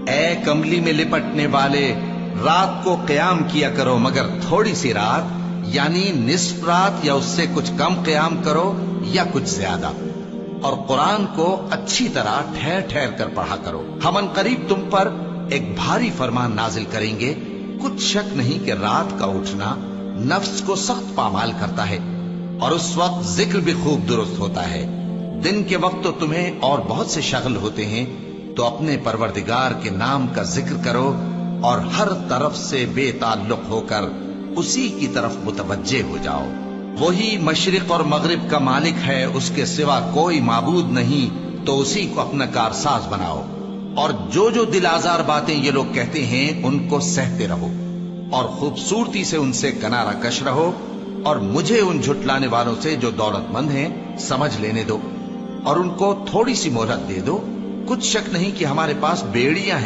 اے کملی میں لپٹنے والے، رات کو قیام کیا کرو مگر تھوڑی سی رات، یعنی نصف رات یا اس سے کچھ کم قیام کرو یا کچھ زیادہ، اور قرآن کو اچھی طرح ٹھہر ٹھہر کر پڑھا کرو۔ ہم ان قریب تم پر ایک بھاری فرمان نازل کریں گے، کچھ شک نہیں کہ رات کا اٹھنا نفس کو سخت پامال کرتا ہے، اور اس وقت ذکر بھی خوب درست ہوتا ہے۔ دن کے وقت تو تمہیں اور بہت سے شغل ہوتے ہیں، تو اپنے پروردگار کے نام کا ذکر کرو اور ہر طرف سے بے تعلق ہو کر اسی کی طرف متوجہ ہو جاؤ۔ وہی مشرق اور مغرب کا مالک ہے، اس کے سوا کوئی معبود نہیں، تو اسی کو اپنا کارساز بناؤ۔ اور جو جو دل آزار باتیں یہ لوگ کہتے ہیں ان کو سہتے رہو، اور خوبصورتی سے ان سے کنارہ کش رہو، اور مجھے ان جھٹلانے والوں سے جو دولت مند ہیں سمجھ لینے دو، اور ان کو تھوڑی سی مہلت دے دو۔ کچھ شک نہیں کہ ہمارے پاس بیڑیاں ہیں